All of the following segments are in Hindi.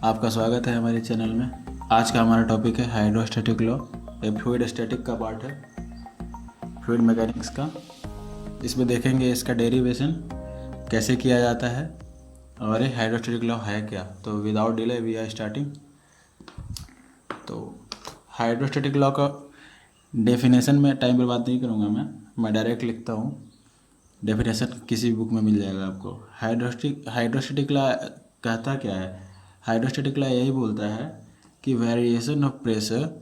आपका स्वागत है हमारे चैनल में। आज का हमारा टॉपिक है हाइड्रोस्टैटिक लॉ। ये फ्लूइड स्टैटिक का पार्ट है, फ्लूइड मैकेनिक्स का। इसमें देखेंगे इसका डेरिवेशन कैसे किया जाता है और ये हाइड्रोस्टैटिक लॉ है क्या। तो without delay we are starting. तो हाइड्रोस्टैटिक लॉ का डेफिनेशन में टाइम बर्बाद नहीं करूँगा, मैं डायरेक्ट लिखता हूँ। डेफिनेशन किसी भी बुक में मिल जाएगा आपको। हाइड्रोस्टैटिक लॉ कहता क्या है? हाइड्रोस्टैटिक लॉ यही बोलता है कि variation of pressure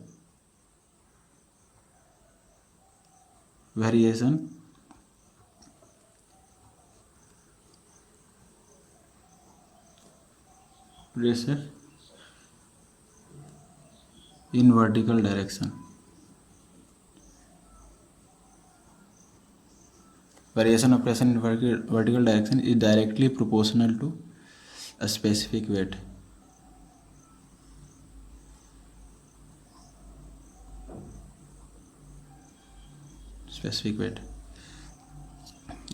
in vertical direction. Variation of pressure in vertical direction is directly proportional to a specific weight.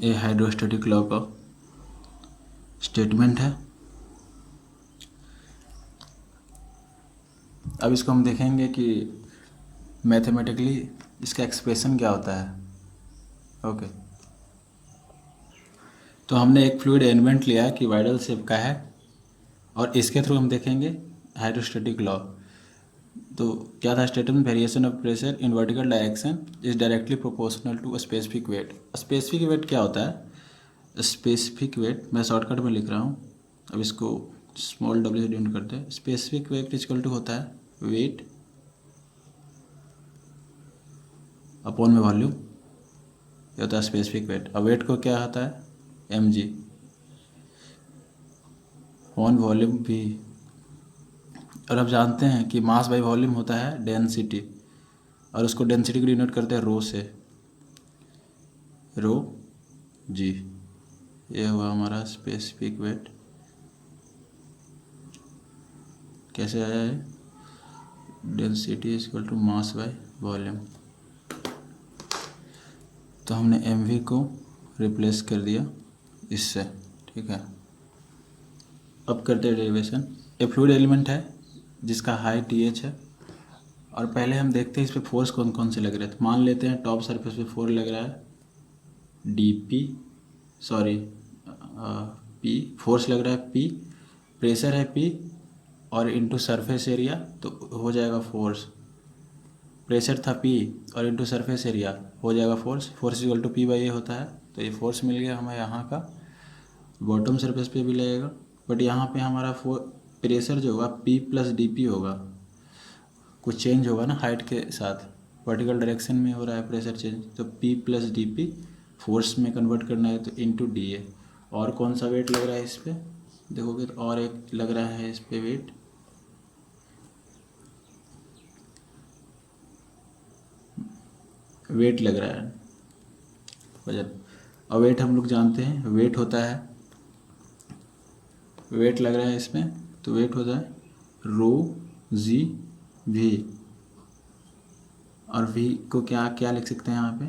ये हाइड्रोस्टैटिक लॉ का स्टेटमेंट है। अब इसको हम देखेंगे कि मैथमेटिकली इसका एक्सप्रेशन क्या होता है। ओके, तो हमने एक फ्लूइड एलिमेंट लिया है कि वाइडल शेप का है और इसके थ्रू हम देखेंगे हाइड्रोस्टैटिक लॉ। तो क्या था statement? Variation of pressure in vertical direction is directly proportional to specific weight. Specific weight क्या होता है? स्पेसिफिक वेट मैं शॉर्टकट में लिख रहा हूँ, अब इसको स्मॉल डब्ल्यू से डिनोट करते हैं। स्पेसिफिक वेट इक्वल टू होता है वेट अपॉन में वॉल्यूम, ये होता है स्पेसिफिक वेट। अब वेट को क्या होता है? mg on volume v। और अब जानते हैं कि मास बाई वॉल्यूम होता है डेंसिटी, और उसको डेंसिटी को डिनोट करते हैं रो से, रो जी। ये हुआ हमारा स्पेसिफिक वेट। कैसे आया है? Density is equal to mass by volume. तो हमने mv को रिप्लेस कर दिया इससे, ठीक है। अब करते हैं डेरिवेशन। ए फ्लूइड एलिमेंट है जिसका हाई टीएच है, और पहले हम देखते हैं इस पर फोर्स कौन कौन से लग रहे थे। मान लेते हैं टॉप सरफेस पे फोर्स लग रहा है पी, फोर्स लग रहा है पी, प्रेशर है पी, और इनटू सरफेस एरिया तो हो जाएगा फोर्स। प्रेशर था पी और इनटू सरफेस एरिया हो जाएगा force. Force equal to P by A होता है। तो ये फोर्स मिल गया हमें यहाँ का। बॉटम सरफेस पे भी लगेगा, बट यहाँ पे हमारा प्रेशर जो होगा पी प्लस डी पी होगा। कुछ चेंज होगा ना हाइट के साथ, वर्टिकल डायरेक्शन में हो रहा है प्रेशर चेंज, तो P plus D P force में कन्वर्ट करना है तो इनटू डी ए। और कौन सा वेट लग रहा है इस पर देखोगे तो और एक लग रहा है इस पर वेट लग रहा है वजन। और वेट हम लोग जानते हैं, वेट होता है, वेट लग रहा है इसमें तो वेट होता है रो जी वी। और वी को क्या क्या लिख सकते हैं यहाँ पे?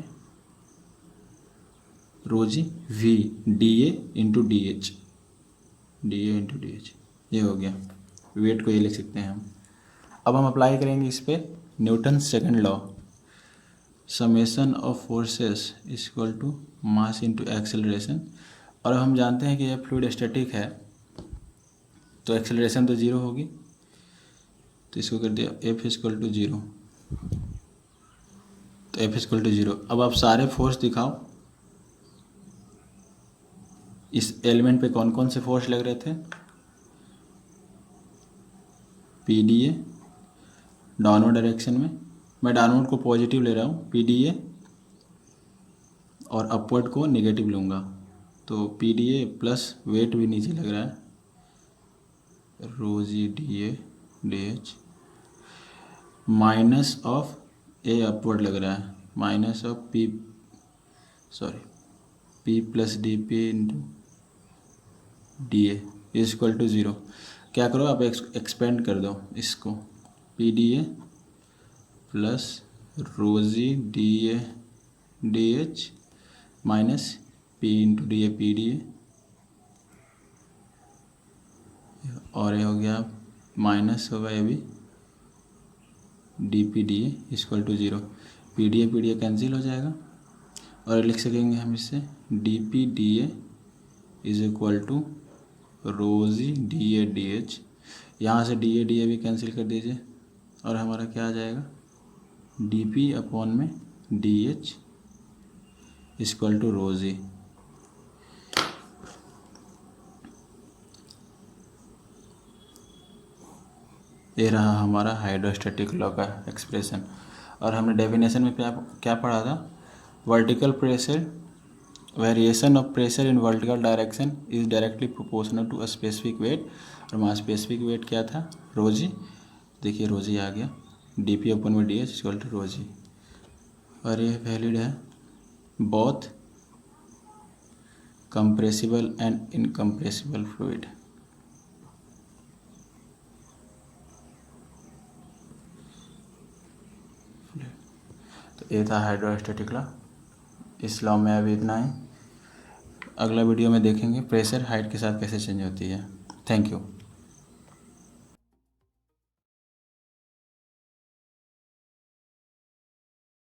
Rho G V D A into D H, ये हो गया। वेट को ये लिख सकते हैं हम। अब हम अप्लाई करेंगे इस पर Newton second law, summation of forces equal to mass into acceleration. और हम जानते हैं कि यह फ्लूइड स्टैटिक है तो एक्सेलरेशन तो ज़ीरो होगी, तो इसको कर दिया एफ इक्वल टू ज़ीरो। तो एफ इक्वल टू ज़ीरो। अब आप सारे फोर्स दिखाओ इस एलिमेंट पे कौन कौन से फोर्स लग रहे थे। पी डी ए डाउनवर्ड डायरेक्शन में, मैं डाउनवर्ड को पॉजिटिव ले रहा हूँ पी डी ए, और अपवर्ड को नेगेटिव लूँगा। तो P D A plus weight भी नीचे लग रहा है rho G D A D H, minus of A upward लग रहा है, minus of P plus D P into D A is equal to zero. क्या करो आप एक्सपेंड कर दो इसको, P D A plus rho G D A D H minus P into D A P D A, और ये हो गया माइनस होगा ये भी D P D A equal to zero, P D A cancel हो जाएगा और लिख सकेंगे हम इससे D P D A is equal to rho g D A D H, यहाँ से डी ए भी कैंसिल कर दीजिए और हमारा क्या आ जाएगा डी पी अपॉन में डी एच इक्वल टू रोजी। ये रहा हमारा हाइड्रोस्टैटिक लॉ का एक्सप्रेशन। और हमने डेफिनेशन में क्या पढ़ा था, vertical pressure, variation of pressure in vertical direction is directly proportional to a specific weight. और हमारा स्पेसिफिक वेट क्या था, रोजी, देखिए रोजी आ गया, डी पी अपन में डी एच इक्वल टू रोजी। और ये वैलिड है both compressible and incompressible fluid. तो ये था हाइड्रोस्टैटिक लॉ। इस लॉ में अभी इतना ही, अगला वीडियो में देखेंगे प्रेशर हाइट के साथ कैसे चेंज होती है। Thank you.